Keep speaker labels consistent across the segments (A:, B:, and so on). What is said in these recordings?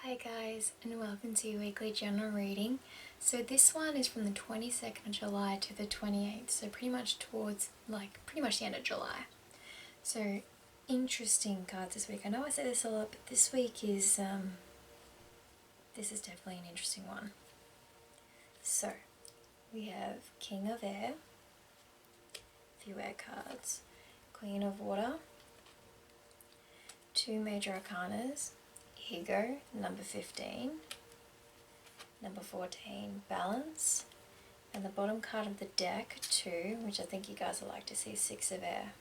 A: Hi guys, and welcome to your weekly journal reading. So this one is from the 22nd of July to the 28th, so pretty much towards pretty much the end of July. So interesting cards this week. I know I say this a lot, but this week is this is definitely an interesting one. So we have King of Air, few air cards, Queen of Water, two major arcanas, Ego, number 15, number 14, Balance, and the bottom card of the deck, 2, which I think you guys will like to see, Six of Air.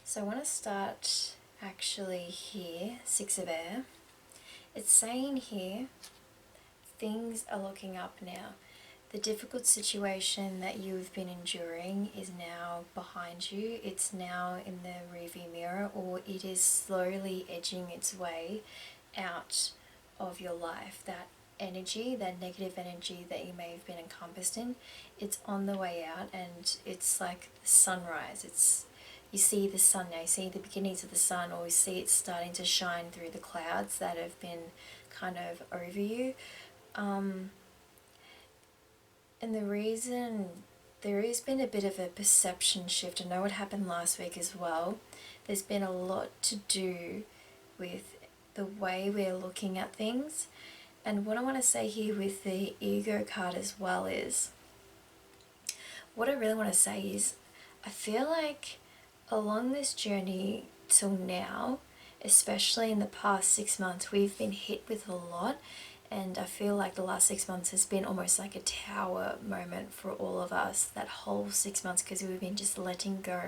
A: So I want to start actually here, Six of Air. It's saying here, things are looking up now. The difficult situation that you've been enduring is now behind you. It's now in the rearview mirror, or it is slowly edging its way out of your life. That energy, that negative energy that you may have been encompassed in, it's on the way out, and it's like the sunrise. You see the sun now, you see the beginnings of the sun, or you see it starting to shine through the clouds that have been kind of over you. And the reason, there has been a bit of a perception shift. I know what happened last week as well. There's been a lot to do with the way we're looking at things. And what I want to say here with the Ego card as well is, what I really want to say is, I feel like along this journey till now, especially in the past 6 months, we've been hit with a lot. And I feel like the last 6 months has been almost like a tower moment for all of us, that whole 6 months, because we've been just letting go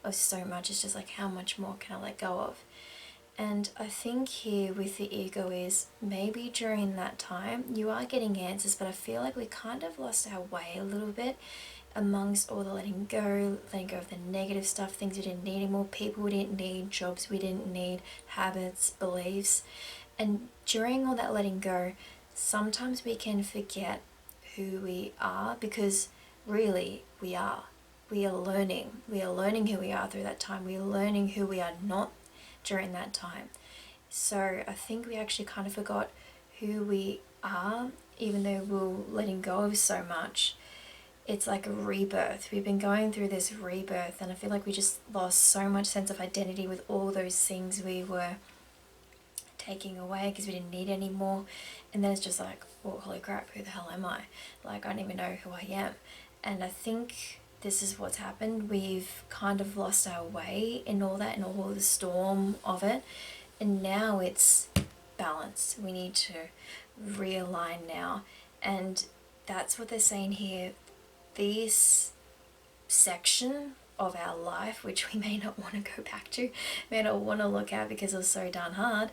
A: of so much. It's just like, how much more can I let go of? And I think here with the Ego is, maybe during that time you are getting answers, but I feel like we kind of lost our way a little bit amongst all the letting go of the negative stuff, things we didn't need anymore, people we didn't need, jobs we didn't need, habits, beliefs. And during all that letting go, sometimes we can forget who we are, because really we are. We are learning. We are learning who we are through that time. We are learning who we are not during that time. So I think we actually kind of forgot who we are, even though we're letting go of so much. It's like a rebirth. We've been going through this rebirth, and I feel like we just lost so much sense of identity with all those things we were taking away because we didn't need anymore. And then it's just like, well, holy crap, who the hell am I? Like, I don't even know who I am. And I think this is what's happened. We've kind of lost our way in all that, in all the storm of it. And now it's balance. We need to realign now. And that's what they're saying here. This section of our life, which we may not want to go back to, may not want to look at because it was so darn hard,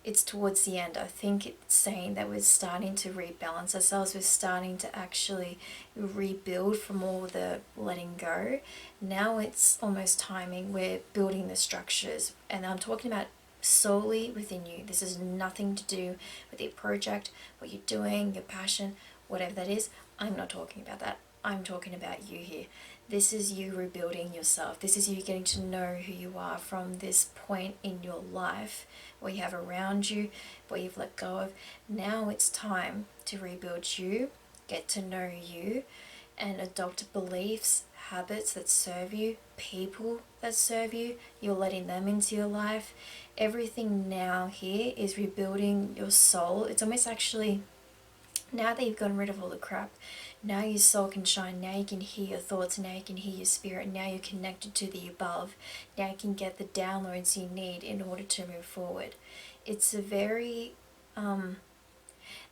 A: it's towards the end. I think it's saying that we're starting to rebalance ourselves. We're starting to actually rebuild from all the letting go. Now it's almost timing. We're building the structures, and I'm talking about solely within you. This is nothing to do with your project, what you're doing, your passion, whatever that is. I'm not talking about that. I'm talking about you here. This is you rebuilding yourself. This is you getting to know who you are from this point in your life, what you have around you, what you've let go of. Now it's time to rebuild you, get to know you, and adopt beliefs, habits that serve you, people that serve you. You're letting them into your life. Everything now here is rebuilding your soul. It's almost actually, now that you've gotten rid of all the crap, now your soul can shine. Now you can hear your thoughts. Now you can hear your spirit. Now you're connected to the above. Now you can get the downloads you need in order to move forward. It's a very,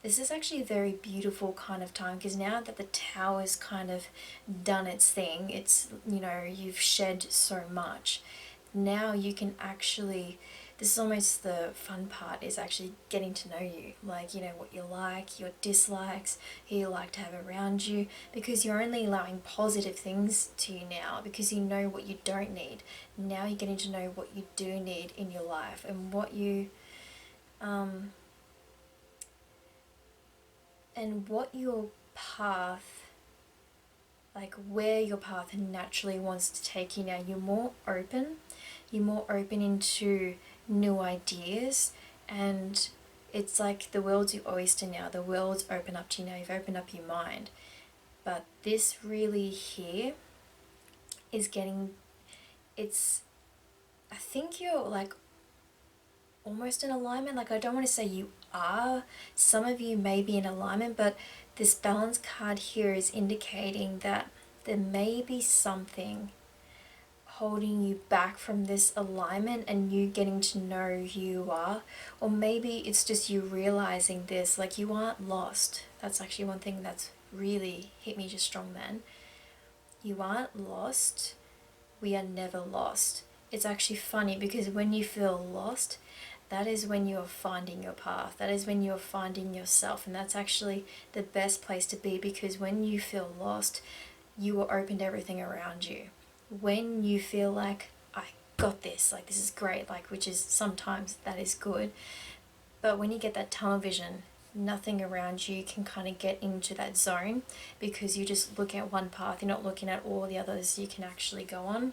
A: this is actually a very beautiful kind of time, because now that the tower's kind of done its thing, it's, you've shed so much. Now you can actually, this is almost the fun part, is actually getting to know you, like, what you like, your dislikes, who you like to have around you, because you're only allowing positive things to you now, because you know what you don't need. Now you're getting to know what you do need in your life, and what you, and what your path, like where your path naturally wants to take you now. You're more open into new ideas, And it's like the world's your oyster now. The world's open up to you now. You've opened up your mind. But this really here is getting, it's, I think you're like almost in alignment. Like, I don't want to say you are. Some of you may be in alignment, but this balance card here is indicating that there may be something holding you back from this alignment and you getting to know who you are. Or maybe it's just you realizing this, like you aren't lost. That's actually one thing that's really hit me just strong then. You aren't lost. We are never lost. It's actually funny because when you feel lost, that is when you're finding your path. That is when you're finding yourself. And that's actually the best place to be, because when you feel lost, you are open to everything around you. When you feel like, I got this, like this is great, like, which is sometimes that is good. But when you get that tunnel vision, nothing around you can kind of get into that zone, because you just look at one path, you're not looking at all the others you can actually go on.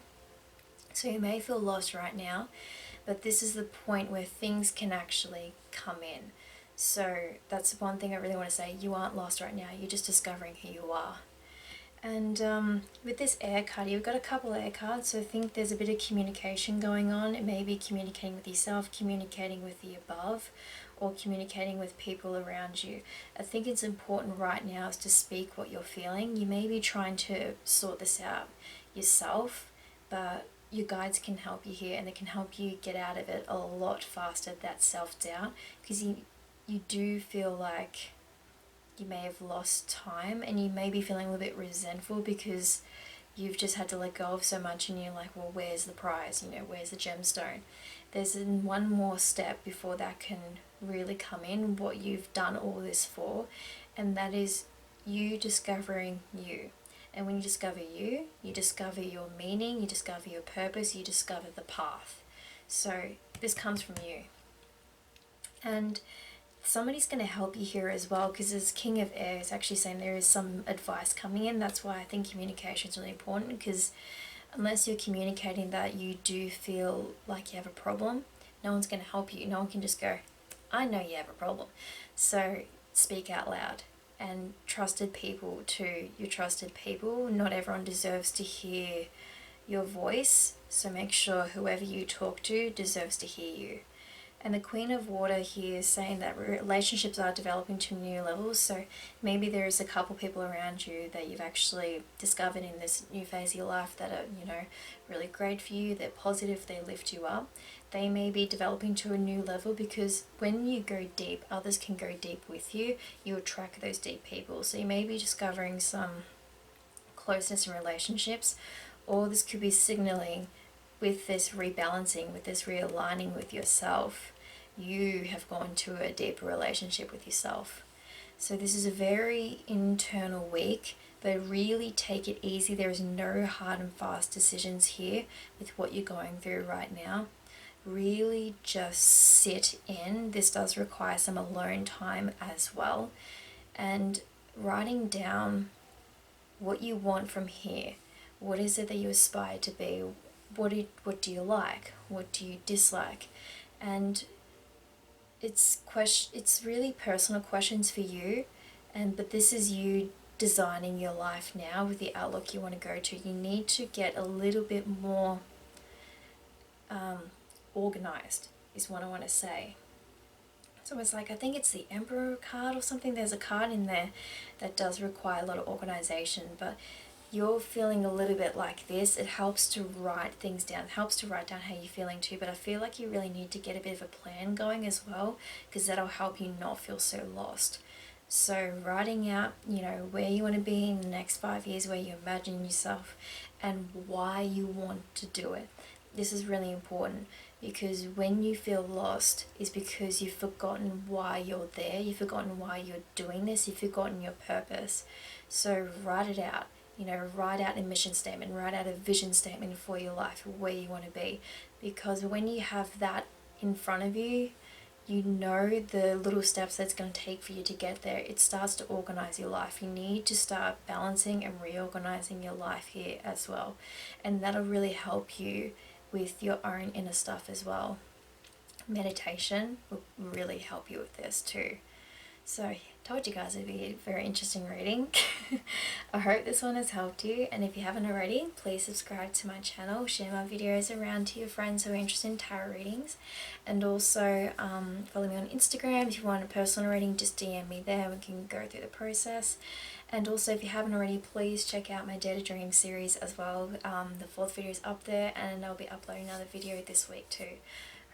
A: So you may feel lost right now, but this is the point where things can actually come in. So that's one thing I really want to say. You aren't lost right now. You're just discovering who you are. And with this air card, you've got a couple of air cards, so I think there's a bit of communication going on. It may be communicating with yourself, communicating with the above, or communicating with people around you. I think it's important right now is to speak what you're feeling. You may be trying to sort this out yourself, but your guides can help you here, and they can help you get out of it a lot faster, that self-doubt, because you do feel like you may have lost time, and you may be feeling a little bit resentful because you've just had to let go of so much, and you're like, well, where's the prize? You know, where's the gemstone? There's one more step before that can really come in, what you've done all this for, and that is you discovering you. And when you discover you, you discover your meaning, you discover your purpose, you discover the path. So this comes from you. And somebody's going to help you here as well, because as King of Air is actually saying there is some advice coming in. That's why I think communication is really important, because unless you're communicating that you do feel like you have a problem, no one's going to help you. No one can just go, I know you have a problem. So speak out loud. And trusted people too. You're trusted people. Not everyone deserves to hear your voice. So make sure whoever you talk to deserves to hear you. And the Queen of Water here is saying that relationships are developing to new levels. So maybe there is a couple people around you that you've actually discovered in this new phase of your life that are, you know, really great for you. They're positive, they lift you up. They may be developing to a new level, because when you go deep, others can go deep with you. You attract those deep people. So you may be discovering some closeness in relationships, or this could be signaling with this rebalancing, with this realigning with yourself, you have gone to a deeper relationship with yourself. So this is a very internal week, but really take it easy. There is no hard and fast decisions here with what you're going through right now. Really just sit in. This does require some alone time as well. And writing down what you want from here. What is it that you aspire to be? What do you like? What do you dislike? And it's really personal questions for you, but this is you designing your life now with the outlook you want to go to. You need to get a little bit more organized, is what I want to say. So it's like, I think it's the Emperor card or something. There's a card in there that does require a lot of organization, but you're feeling a little bit like this. It helps to write things down. It helps to write down how you're feeling too, but I feel like you really need to get a bit of a plan going as well, because that'll help you not feel so lost. So writing out, you know, where you want to be in the next 5 years, where you imagine yourself, and why you want to do it. This is really important, because when you feel lost is because you've forgotten why you're there, you've forgotten why you're doing this, you've forgotten your purpose. So write it out. You know, write out a mission statement, write out a vision statement for your life, where you want to be. Because when you have that in front of you, you know the little steps that's going to take for you to get there. It starts to organize your life. You need to start balancing and reorganizing your life here as well. And that'll really help you with your own inner stuff as well. meditation will really help you with this too. So I told you guys it'd be a very interesting reading. I hope this one has helped you, and if you haven't already, please subscribe to my channel, share my videos around to your friends who are interested in tarot readings, and also follow me on Instagram. If you want a personal reading, just DM me there, we can go through the process. And also, if you haven't already, please check out my Dare to Dream series as well. The 4th video is up there, and I'll be uploading another video this week too.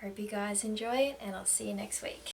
A: Hope you guys enjoy it, and I'll see you next week.